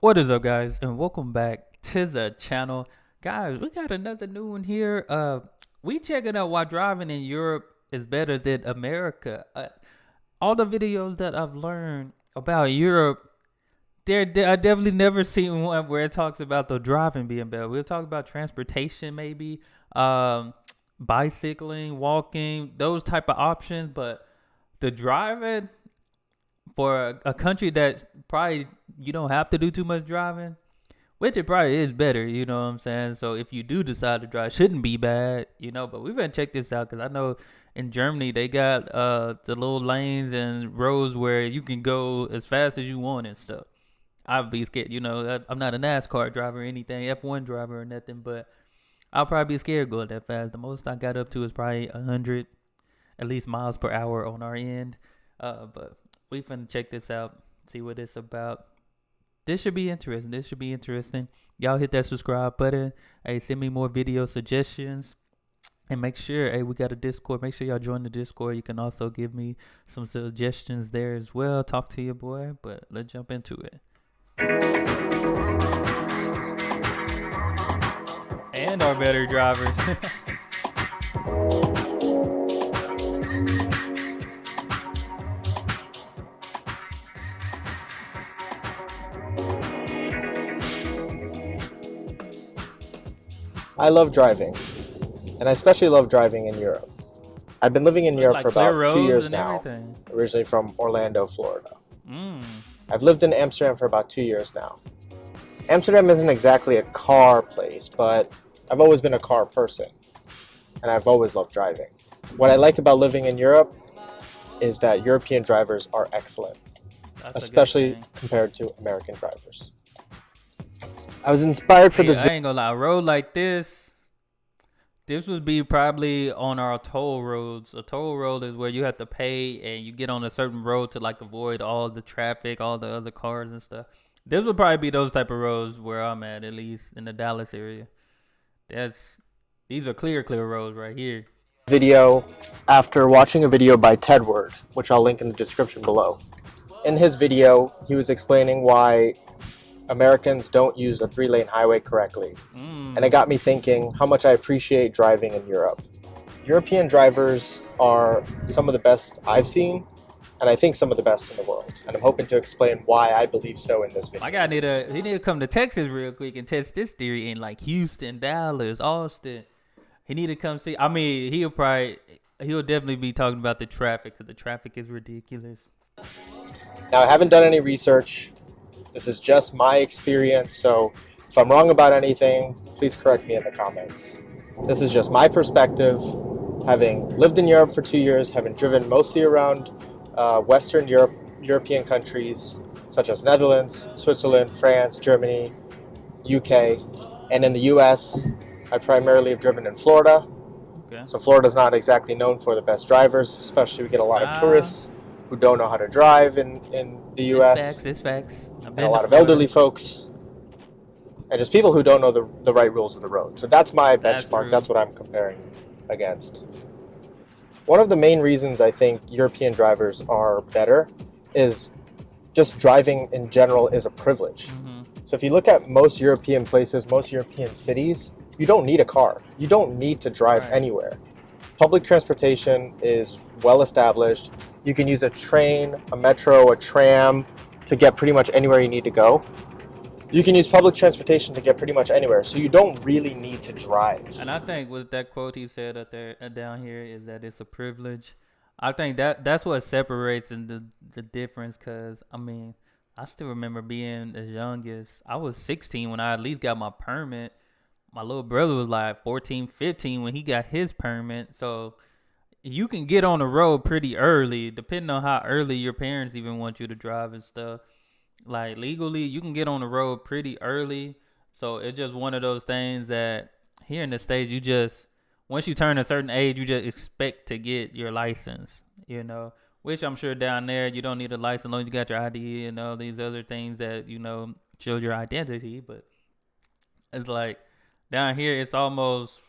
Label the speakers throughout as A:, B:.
A: What is up, guys, and welcome back to the channel. Guys, we got another new one here. We checking out why driving in Europe is better than America. All the videos that I've learned about Europe, I definitely never seen one where it talks about the driving being better. We'll talk about transportation, maybe, bicycling, walking, those type of options, but the driving for a country that probably you don't have to do too much driving, which it probably is better, you know what I'm saying? So if you do decide to drive, shouldn't be bad, but we're going to check this out because I know in Germany they got the little lanes and roads where you can go as fast as you want and stuff. I'd be scared, I'm not a NASCAR driver or anything, F1 driver or nothing, but I'll probably be scared going that fast. The most I got up to is probably 100 at least miles per hour on our end. But we finna check this out, see what it's about. This should be interesting. Y'all hit that subscribe button. Hey, send me more video suggestions. And make sure, hey, we got a Discord. Make sure y'all join the Discord. You can also give me some suggestions there as well. Talk to your boy. But let's jump into it. And our better drivers.
B: I love driving, and I especially love driving in Europe. I've been living in Europe for about 2 years now, originally from Orlando, Florida. I've lived in Amsterdam for about 2 years now. Amsterdam isn't exactly a car place, but I've always been a car person, and I've always loved driving. What I like about living in Europe is that European drivers are excellent, especially compared to American drivers. I was inspired for this.
A: I ain't gonna lie, a road like this would be probably on our toll roads. A toll road is where you have to pay and you get on a certain road to like avoid all the traffic, all the other cars and stuff. This would probably be those type of roads where I'm at least in the Dallas area. These are clear roads right here.
B: Video after watching a video by Tedward, which I'll link in the description below. In his video, he was explaining why Americans don't use a 3-lane highway correctly. And it got me thinking how much I appreciate driving in Europe. European drivers are some of the best I've seen, and I think some of the best in the world. And I'm hoping to explain why I believe so in this video.
A: My guy need to come to Texas real quick and test this theory in like Houston, Dallas, Austin. He need to come see. I mean, he'll definitely be talking about the traffic because the traffic is ridiculous.
B: Now, I haven't done any research. This is just my experience, so if I'm wrong about anything, please correct me in the comments. This is just my perspective, having lived in Europe for 2 years, having driven mostly around Western European countries, such as Netherlands, Switzerland, France, Germany, UK, and in the US, I primarily have driven in Florida.
A: Okay.
B: So Florida's not exactly known for the best drivers, especially we get a lot of tourists who don't know how to drive in the US.
A: It's facts.
B: And a lot of elderly folks. And just people who don't know the right rules of the road. So that's my benchmark. That's what I'm comparing against. One of the main reasons I think European drivers are better is just driving in general is a privilege. So if you look at most European places, most European cities, you don't need a car. You don't need to drive anywhere. Public transportation is well established. You can use a train, a metro, a tram to get pretty much anywhere you need to go. You can use public transportation to get pretty much anywhere, so you don't really need to drive.
A: And I think with that quote he said up there down here is that it's a privilege. I think that's what separates and the difference, because I mean, I still remember being as young as I was 16 when I at least got my permit. My little brother was like 14, 15 when he got his permit. So you can get on the road pretty early, depending on how early your parents even want you to drive and stuff. Like legally, you can get on the road pretty early. So it's just one of those things that here in the States, you just, once you turn a certain age, you just expect to get your license, which I'm sure down there, you don't need a license as long as you got your ID and all these other things that, show your identity. But it's like down here, it's almost,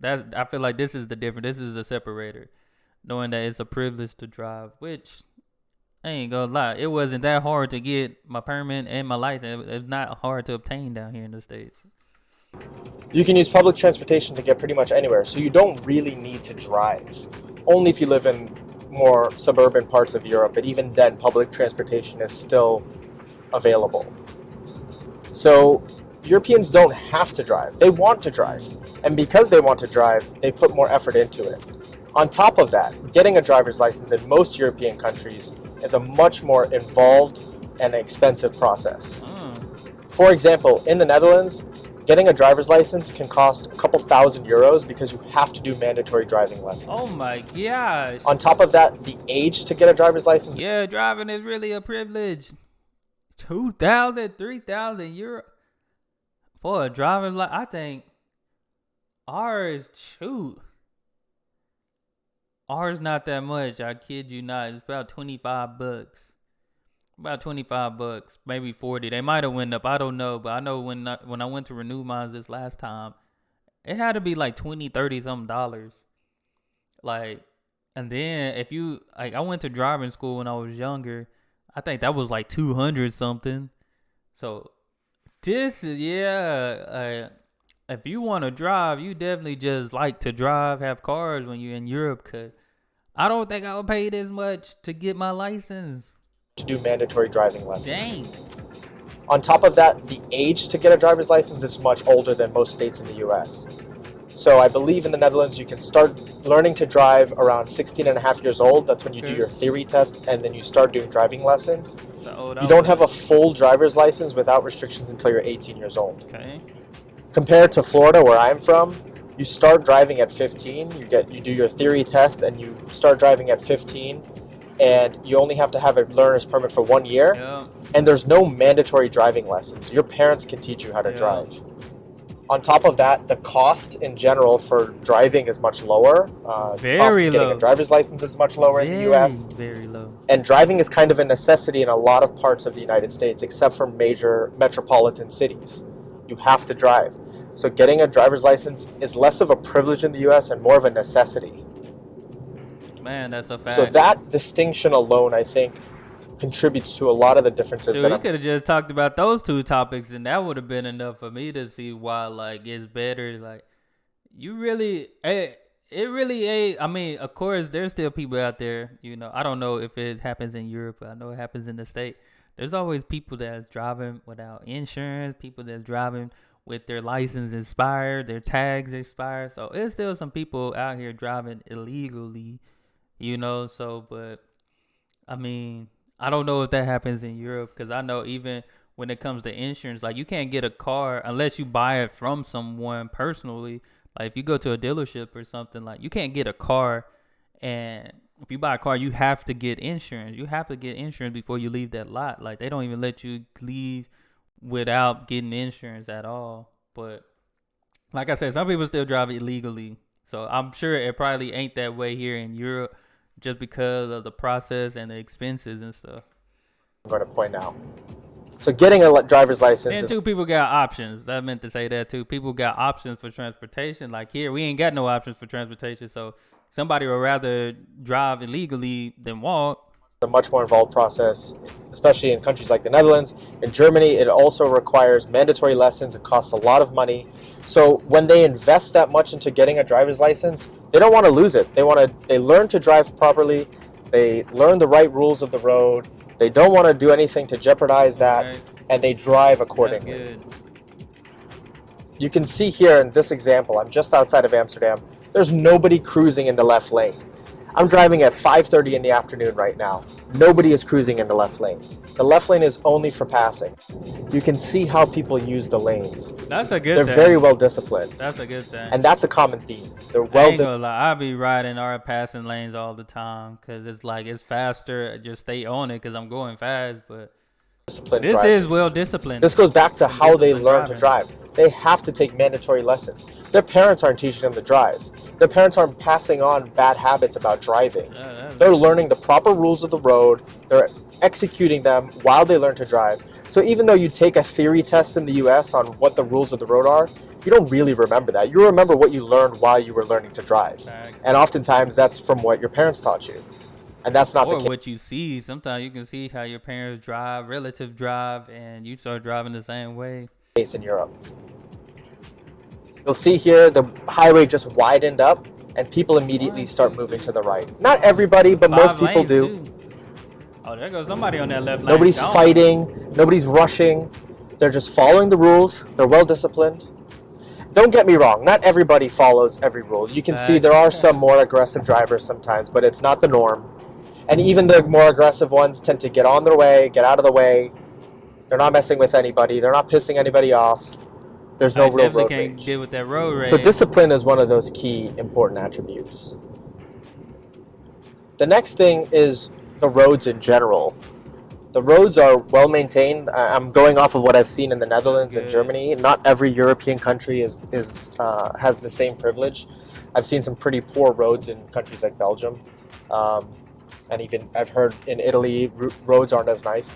A: that I feel like this is the difference. This is the separator, knowing that it's a privilege to drive, which I ain't gonna lie. It wasn't that hard to get my permit and my license. It's not hard to obtain down here in the States.
B: You can use public transportation to get pretty much anywhere, so you don't really need to drive. Only if you live in more suburban parts of Europe, but even then, public transportation is still available. So Europeans don't have to drive. They want to drive. And because they want to drive, they put more effort into it. On top of that, getting a driver's license in most European countries is a much more involved and expensive process. For example, in the Netherlands, getting a driver's license can cost a couple €1,000 because you have to do mandatory driving lessons.
A: Oh my gosh.
B: On top of that, the age to get a driver's license.
A: Yeah, driving is really a privilege. 2,000, 3,000 euro for a driver's license. I think ours, ours not that much. I kid you not. It's about $25. About $25, maybe 40. They might have went up. I don't know, but I know when I went to renew mine this last time, it had to be like 20, 30 something dollars. Like, and then if you like, I went to driving school when I was younger. I think that was like 200 something. So this is if you want to drive, you definitely just like to drive, have cars when you're in Europe. Cause I don't think I would pay this much to get my license.
B: To do mandatory driving lessons.
A: Dang.
B: On top of that, the age to get a driver's license is much older than most states in the US. So I believe in the Netherlands you can start learning to drive around 16 and a half years old. That's when you do your theory test and then you start doing driving lessons. You don't have a full driver's license without restrictions until you're 18 years old.
A: Okay.
B: Compared to Florida, where I'm from, you start driving at 15, you do your theory test and you start driving at 15. And you only have to have a learner's permit for 1 year.
A: Yeah.
B: And there's no mandatory driving lessons. Your parents can teach you how to drive. On top of that, the cost in general for driving is much lower.
A: Very
B: low. Getting a driver's license is much lower in the US.
A: Very low.
B: And driving is kind of a necessity in a lot of parts of the United States, except for major metropolitan cities. You have to drive. So getting a driver's license is less of a privilege in the US and more of a necessity.
A: Man, that's a fact.
B: So that distinction alone, I think, contributes to a lot of the differences.
A: Dude, you could have just talked about those two topics, and that would have been enough for me to see why, like, it's better. Like, you really, it really ain't. I mean, of course, there's still people out there. You know, I don't know if it happens in Europe, but I know it happens in the States. There's always people that's driving without insurance, people that's driving with their license expired, their tags expired. So there's still some people out here driving illegally. You know, so, but, I mean, I don't know if that happens in Europe, because I know even when it comes to insurance, like, you can't get a car unless you buy it from someone personally. Like, if you go to a dealership or something, like, you can't get a car, and if you buy a car, you have to get insurance. You have to get insurance before you leave that lot. Like, they don't even let you leave without getting insurance at all. But, like I said, some people still drive illegally. So, I'm sure it probably ain't that way here in Europe, just because of the process and the expenses and stuff.
B: I'm going to point out. So getting a driver's license.
A: And two, people got options. I meant to say that too. People got options for transportation. Like here, we ain't got no options for transportation. So somebody would rather drive illegally than walk.
B: A much more involved process, especially in countries like the Netherlands. In Germany, it also requires mandatory lessons. It costs a lot of money. So when they invest that much into getting a driver's license, they don't want to lose it. They learn to drive properly. They learn the right rules of the road. They don't want to do anything to jeopardize that, right. And they drive accordingly.
A: That's good.
B: You can see here in this example, I'm just outside of Amsterdam. There's nobody cruising in the left lane. I'm driving at 5:30 in the afternoon right now. Nobody is cruising in the left lane. The left lane is only for passing. You can see how people use the lanes.
A: That's a good
B: thing. They're very well disciplined.
A: That's a good thing.
B: And that's a common theme. They're
A: I ain't gonna lie, I be riding our passing lanes all the time because it's like it's faster. Just stay on it because I'm going fast. But
B: disciplined
A: this
B: drivers.
A: is well disciplined.
B: This goes back to how they learn to drive. They have to take mandatory lessons. Their parents aren't teaching them to drive. Their parents aren't passing on bad habits about driving. They're learning the proper rules of the road. They're executing them while they learn to drive. So even though you take a theory test in the US on what the rules of the road are, you don't really remember that. You remember what you learned while you were learning to drive. And oftentimes that's from what your parents taught you. And that's not the
A: Or
B: case.
A: what you see. Sometimes you can see how your parents drive, relative drive, and you start driving the same way.
B: In Europe. You'll see here the highway just widened up and people immediately start moving to the right. Not everybody, but most people do.
A: Too. Oh, there goes somebody on that left lane.
B: Nobody's fighting, nobody's rushing. They're just following the rules. They're well disciplined. Don't get me wrong, not everybody follows every rule. You can see there are some more aggressive drivers sometimes, but it's not the norm. And even the more aggressive ones tend to get on their way, get out of the way. They're not messing with anybody. They're not pissing anybody off. There's no real road rage.
A: Can't deal with that road rage.
B: So discipline is one of those key important attributes. The next thing is the roads in general. The roads are well maintained. I'm going off of what I've seen in the Netherlands and Germany. Not every European country has the same privilege. I've seen some pretty poor roads in countries like Belgium. And even I've heard in Italy, roads aren't as nice.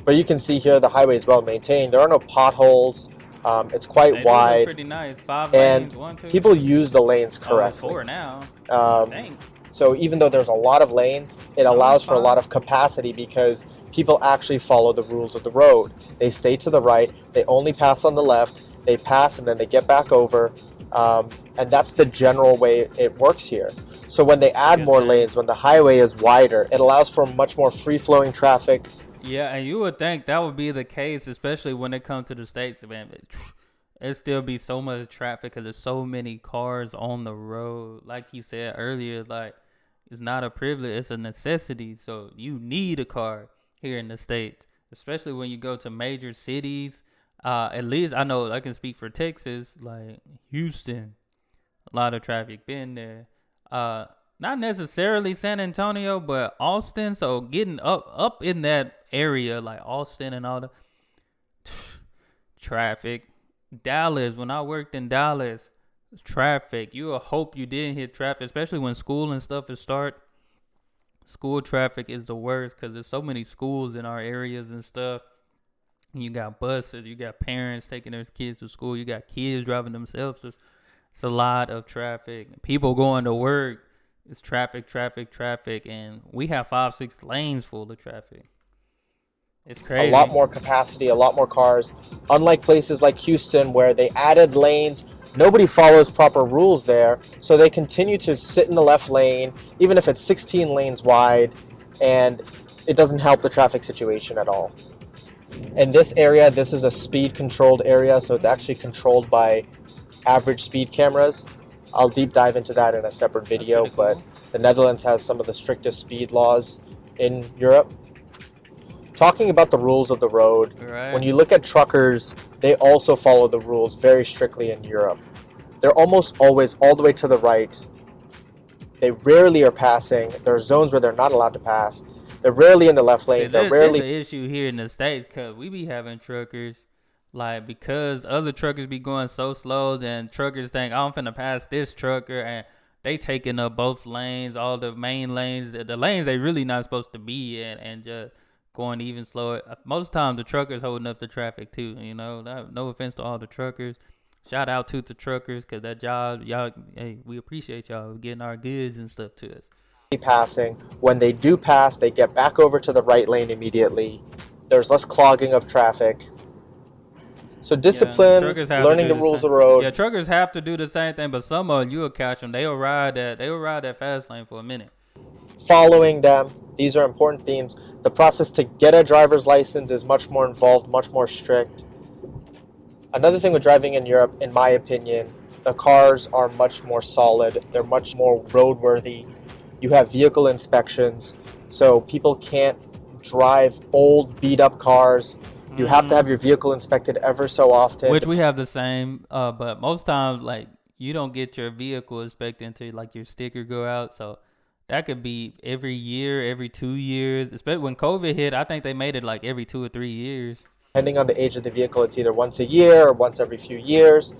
B: But you can see here the highway is well maintained. There are no potholes. It's quite wide.
A: Pretty nice. 5
B: and
A: lanes, 1, 2.
B: People use the lanes correctly.
A: 4 now.
B: So even though there's a lot of lanes, it allows for a lot of capacity because people actually follow the rules of the road. They stay to the right. They only pass on the left. They pass and then they get back over. And that's the general way it works here. So when they add more lanes, when the highway is wider, it allows for much more free-flowing traffic.
A: Yeah, and you would think that would be the case, especially when it comes to the States, man. It still be so much traffic because there's so many cars on the road. Like he said earlier, like, it's not a privilege, it's a necessity. So you need a car here in the States, especially when you go to major cities. At least I know I can speak for Texas, like Houston, a lot of traffic been there. Not necessarily San Antonio, but Austin. So getting up in that area, like Austin and all the traffic. Dallas, when I worked in Dallas, traffic. You will hope you didn't hit traffic, especially when school and stuff is start. School traffic is the worst because there's so many schools in our areas and stuff. You got buses, you got parents taking their kids to school, you got kids driving themselves. It's a lot of traffic. People going to work. It's traffic, and we have 5-6 lanes full of traffic. It's crazy.
B: A lot more capacity, a lot more cars. Unlike places like Houston where they added lanes, nobody follows proper rules there, so they continue to sit in the left lane, even if it's 16 lanes wide, and it doesn't help the traffic situation at all. In this area, this is a speed-controlled area, so it's actually controlled by average speed cameras. I'll deep dive into that in a separate video, but the Netherlands has some of the strictest speed laws in Europe. Talking about the rules of the road, when you look at truckers, they also follow the rules very strictly in Europe. They're almost always all the way to the right. They rarely are passing. There are zones where they're not allowed to pass. They're rarely in the left lane.
A: There's an issue here in the States because we be having truckers, like, because other truckers be going so slow, and truckers think, I'm finna pass this trucker, and they taking up both lanes, all the main lanes, the lanes they really not supposed to be in, and just going even slower. Most times the truckers holding up the traffic too, you know. No offense to all the truckers. Shout out to the truckers because that job, y'all, hey, we appreciate y'all getting our goods and stuff to us.
B: Passing. When they do pass, they get back over to the right lane immediately. There's less clogging of traffic. So discipline, learning the rules of the road.
A: Yeah, truckers have to do the same thing, but some of you will catch them. They will ride that fast lane for a minute.
B: Following them. These are important themes. The process to get a driver's license is much more involved, much more strict. Another thing with driving in Europe, in my opinion, the cars are much more solid. They're much more roadworthy. You have vehicle inspections, so people can't drive old, beat-up cars. You have to have your vehicle inspected ever so often.
A: Which we have the same, but most times, like, you don't get your vehicle inspected until, like, your sticker go out, so that could be every year, every 2 years. Especially when COVID hit, I think they made it, like, every 2 or 3 years.
B: Depending on the age of the vehicle, it's either once a year or once every few years.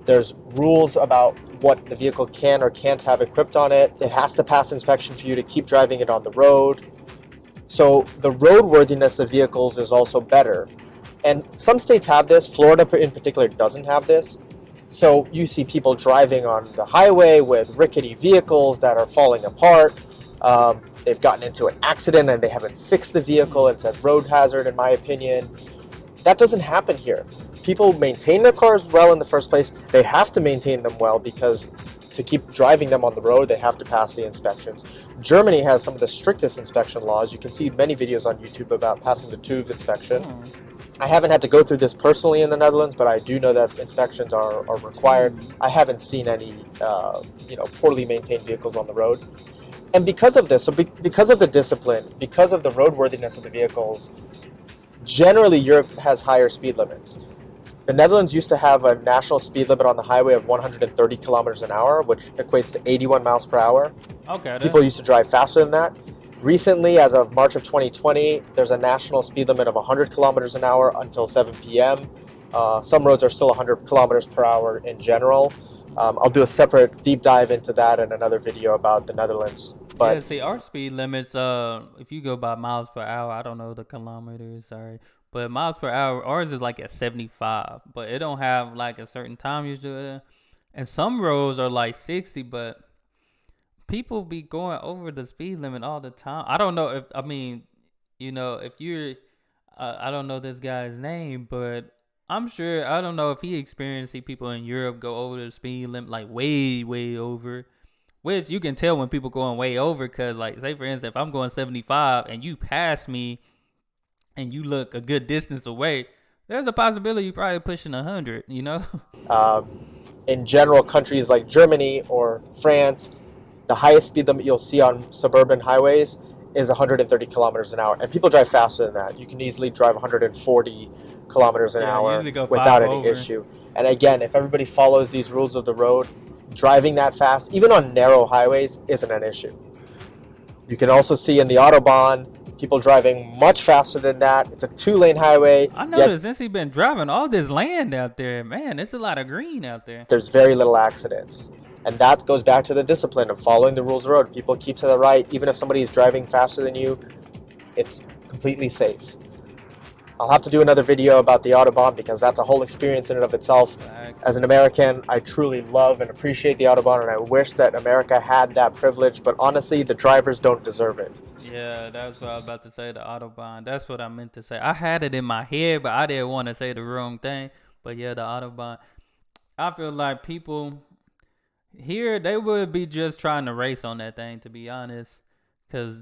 B: There's rules about what the vehicle can or can't have equipped on it. It has to pass inspection for you to keep driving it on the road. So the roadworthiness of vehicles is also better. And some states have this. Florida in particular doesn't have this. So you see people driving on the highway with rickety vehicles that are falling apart. they've gotten into an accident and they haven't fixed the vehicle. It's a road hazard, in my opinion. That doesn't happen here. People maintain their cars well in the first place. They have to maintain them well because to keep driving them on the road, they have to pass the inspections. Germany has some of the strictest inspection laws. You can see many videos on YouTube about passing the TÜV inspection. I haven't had to go through this personally in the Netherlands, but I do know that inspections are required. I haven't seen any poorly maintained vehicles on the road. And because of this, because of the discipline, because of the roadworthiness of the vehicles, generally Europe has higher speed limits. The Netherlands used to have a national speed limit on the highway of 130 kilometers an hour, which equates to 81 miles per hour.
A: Okay.
B: People used to drive faster than that. Recently, as of March of 2020, there's a national speed limit of 100 kilometers an hour until 7 p.m. Some roads are still 100 kilometers per hour in general. I'll do a separate deep dive into that in another video about the Netherlands. But
A: yeah, see, our speed limits, if you go by miles per hour, I don't know the kilometers, sorry. But miles per hour, ours is like at 75. But it don't have like a certain time you do it. And some roads are like 60, but people be going over the speed limit all the time. I don't know if you're, I don't know this guy's name, but I'm sure, I don't know if he experienced see people in Europe go over the speed limit like way, way over. Which you can tell when people going way over because, like, say, for instance, if I'm going 75 and you pass me and you look a good distance away, there's a possibility you're probably pushing 100, you know?
B: In general, countries like Germany or France, the highest speed limit you'll see on suburban highways is 130 kilometers an hour. And people drive faster than that. You can easily drive 140 kilometers an hour without any issue. And again, if everybody follows these rules of the road, driving that fast, even on narrow highways, isn't an issue. You can also see in the autobahn, people driving much faster than that. It's a 2-lane highway.
A: I noticed since he's been driving all this land out there, man, there's a lot of green out there.
B: There's very little accidents. And that goes back to the discipline of following the rules of the road. People keep to the right. Even if somebody is driving faster than you, it's completely safe. I'll have to do another video about the autobahn because that's a whole experience in and of itself. As an American, I truly love and appreciate the autobahn, and I wish that America had that privilege, but honestly, the drivers don't deserve it.
A: Yeah, that's what I was about to say, the autobahn. That's what I meant to say. I had it in my head, but I didn't want to say the wrong thing. But yeah, the autobahn. I feel like people here, they would be just trying to race on that thing, to be honest. Because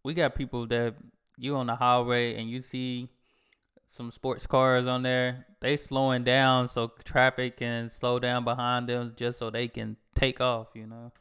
A: we got people that you on the highway and you see some sports cars on there, they slowing down so traffic can slow down behind them just so they can take off, you know.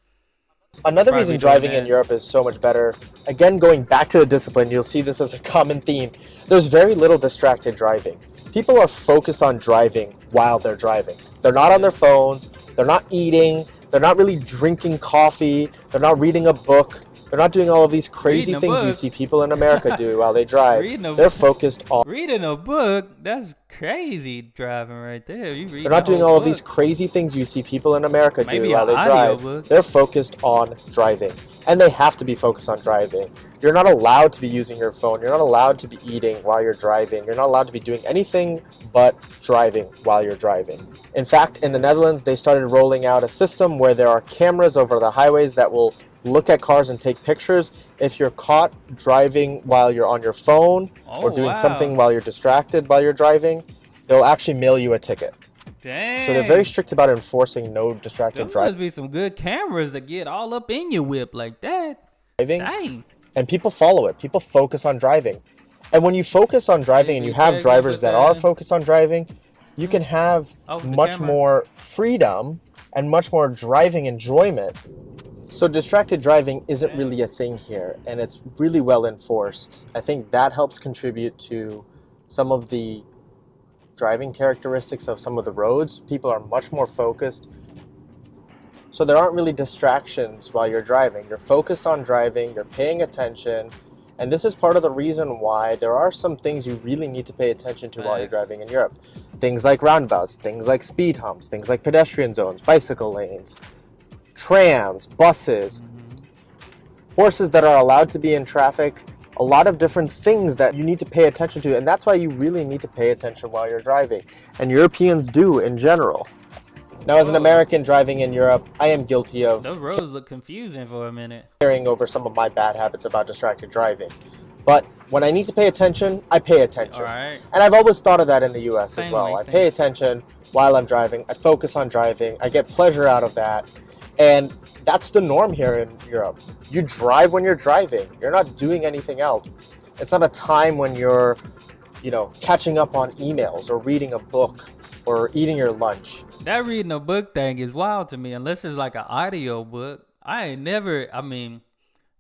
B: Another reason driving in Europe is so much better, again, going back to the discipline, you'll see this as a common theme. There's very little distracted driving. People are focused on driving while they're driving. They're not on their phones, they're not eating, they're not really drinking coffee, they're not reading a book. They're not doing all of these crazy things you see people in America do while they drive. They're focused on
A: reading a book. That's crazy driving right there.
B: They're not doing all of these crazy things you see people in America do while they drive. They're focused on driving. And they have to be focused on driving. You're not allowed to be using your phone. You're not allowed to be eating while you're driving. You're not allowed to be doing anything but driving while you're driving. In fact, in the Netherlands, they started rolling out a system where there are cameras over the highways that will look at cars and take pictures. If you're caught driving while you're on your phone or doing something while you're distracted while you're driving, they'll actually mail you a ticket.
A: Dang.
B: So they're very strict about enforcing no distracted driving.
A: There must be some good cameras that get all up in your whip like that. Dang.
B: And people follow it. People focus on driving. And when you focus on driving and you have drivers that are focused on driving, you can have much more freedom and much more driving enjoyment. So distracted driving isn't really a thing here, and it's really well enforced. I think that helps contribute to some of the driving characteristics of some of the roads. People are much more focused. So there aren't really distractions while you're driving. You're focused on driving, you're paying attention, and this is part of the reason why there are some things you really need to pay attention to while you're driving in Europe. Things like roundabouts, things like speed humps, things like pedestrian zones, bicycle lanes, trams, buses, horses that are allowed to be in traffic, a lot of different things that you need to pay attention to, and that's why you really need to pay attention while you're driving, and Europeans do in general. Now, as an American driving in Europe, I am guilty of
A: those roads look confusing for a minute.
B: Carrying over some of my bad habits about distracted driving. But when I need to pay attention, I pay attention.
A: All right.
B: And I've always thought of that in the US as well.
A: Same.
B: I pay attention while I'm driving. I focus on driving. I get pleasure out of that. And that's the norm here in Europe. You drive when you're driving. You're not doing anything else. It's not a time when you're, catching up on emails or reading a book or eating your lunch.
A: That reading a book thing is wild to me, unless it's like an audio book.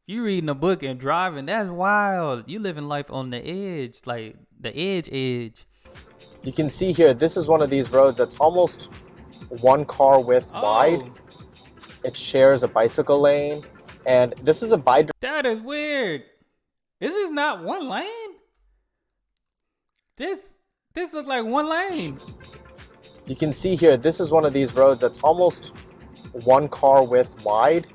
A: You reading a book and driving, that's wild. You living life on the edge, like the edge.
B: You can see here, this is one of these roads that's almost one car width wide. It shares a bicycle lane, and this is a
A: That is weird. This is not one lane. This looks like one lane.
B: You can see here, this is one of these roads that's almost one car width wide.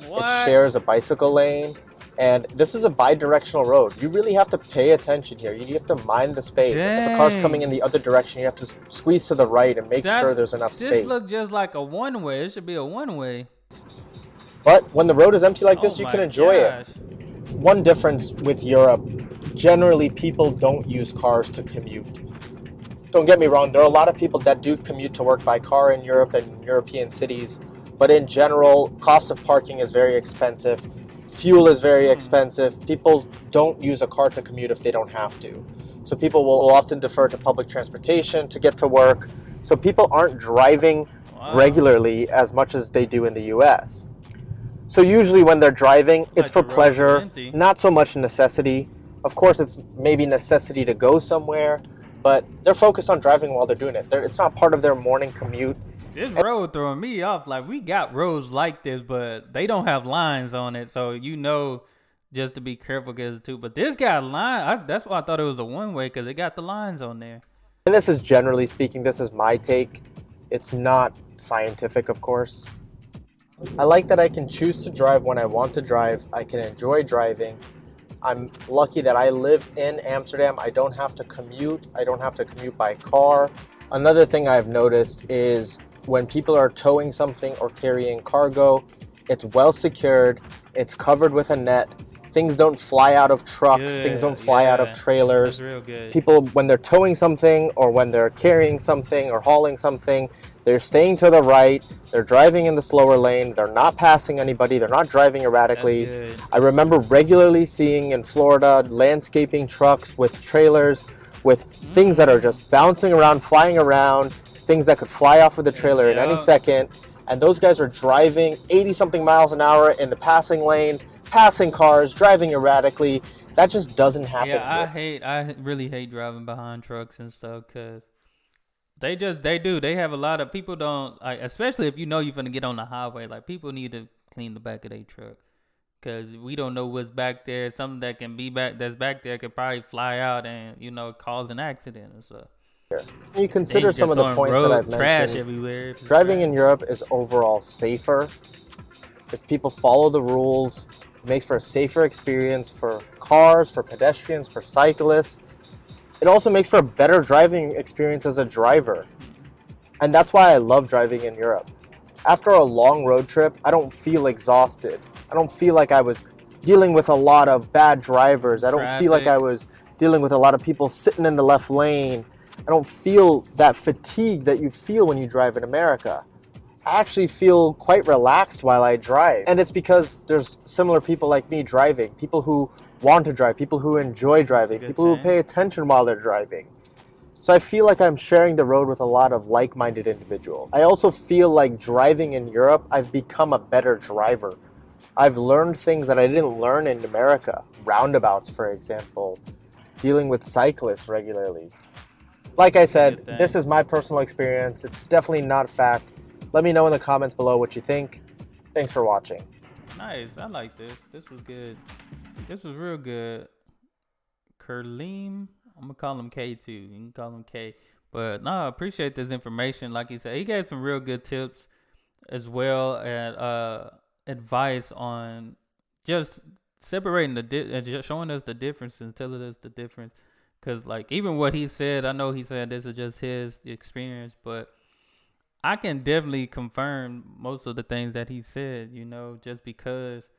A: What?
B: It shares a bicycle lane, and this is a bi-directional road. You really have to pay attention here. You have to mind the space.
A: Dang.
B: If a car's coming in the other direction, you have to squeeze to the right and make sure there's enough space.
A: This looks just like a one-way. It should be a one-way.
B: But when the road is empty like this, you can enjoy it. One difference with Europe, generally people don't use cars to commute. Don't get me wrong, there are a lot of people that do commute to work by car in Europe and European cities. But in general, cost of parking is very expensive. Fuel is very expensive. People don't use a car to commute if they don't have to. So people will often defer to public transportation to get to work. So people aren't driving regularly as much as they do in the US. So usually when they're driving, it's for pleasure, not so much necessity. Of course, it's maybe necessity to go somewhere, but they're focused on driving while they're doing it. It's not part of their morning commute.
A: This road throwing me off. Like, we got roads like this, but they don't have lines on it. So, just to be careful because too. But this got lines. That's why I thought it was a one-way, because it got the lines on there.
B: And this is generally speaking, this is my take. It's not scientific, of course. I like that I can choose to drive when I want to drive. I can enjoy driving. I'm lucky that I live in Amsterdam. I don't have to commute. I don't have to commute by car. Another thing I've noticed is when people are towing something or carrying cargo, it's well secured, it's covered with a net, things don't fly out of trucks, things don't fly out of trailers.
A: That's real good.
B: People, when they're towing something or when they're carrying something or hauling something, they're staying to the right, they're driving in the slower lane, they're not passing anybody, they're not driving erratically. I remember regularly seeing in Florida landscaping trucks with trailers with things that are just bouncing around, flying around, things that could fly off of the trailer in any second. And those guys are driving 80-something miles an hour in the passing lane, passing cars, driving erratically. That just doesn't happen here.
A: I really hate driving behind trucks and stuff, because they have a lot of people don't, like, especially if you're going to get on the highway, like, people need to clean the back of their truck. Because we don't know what's back there. Something that can be that's back there could probably fly out and, cause an accident or stuff.
B: You consider some of the points that I've mentioned.
A: Trash everywhere.
B: Driving in Europe is overall safer. If people follow the rules, it makes for a safer experience for cars, for pedestrians, for cyclists. It also makes for a better driving experience as a driver. And that's why I love driving in Europe. After a long road trip, I don't feel exhausted. I don't feel like I was dealing with a lot of bad drivers. I don't feel like I was dealing with a lot of people sitting in the left lane. I don't feel that fatigue that you feel when you drive in America. I actually feel quite relaxed while I drive. And it's because there's similar people like me driving, people who want to drive, people who enjoy driving, people who pay attention while they're driving. So I feel like I'm sharing the road with a lot of like-minded individuals. I also feel like driving in Europe, I've become a better driver. I've learned things that I didn't learn in America. Roundabouts, for example, dealing with cyclists regularly. Like I said, this is my personal experience. It's definitely not fact. Let me know in the comments below what you think. Thanks for watching.
A: Nice. I like this. This was good. This was real good. Kurleem. I'm going to call him K too. You can call him K. But no, I appreciate this information. Like he said, he gave some real good tips as well, and advice on just separating and just showing us the difference and telling us the difference. Because, like, even what he said, I know he said this is just his experience, but I can definitely confirm most of the things that he said, you know, just because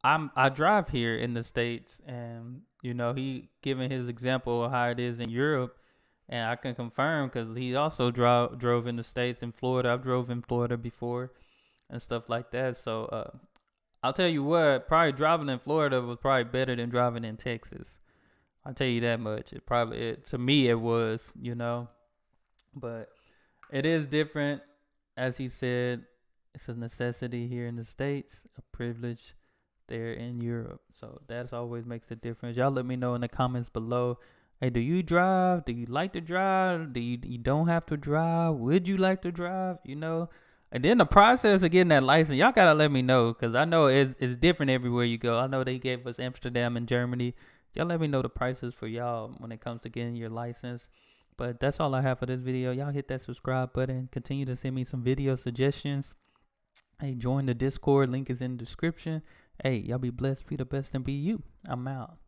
A: I drive here in the States, and you know, he giving his example of how it is in Europe, and I can confirm because he also drove in the States in Florida. I've drove in Florida before and stuff like that. So I'll tell you what, probably driving in Florida was probably better than driving in Texas. I'll tell you that much. To me it was, you know, but it is different. As he said, it's a necessity here in the States, a privilege there in Europe. So that always makes the difference. Y'all let me know in the comments below. Hey, do you drive? Do you like to drive? Do you don't have to drive? Would you like to drive? You know? And then the process of getting that license, y'all gotta let me know, because I know it's different everywhere you go. I know they gave us Amsterdam and Germany. Y'all let me know the prices for y'all when it comes to getting your license. But that's all I have for this video. Y'all hit that subscribe button. Continue to send me some video suggestions. Hey, join the Discord. Link is in the description. Hey, y'all be blessed, be the best, and be you. I'm out.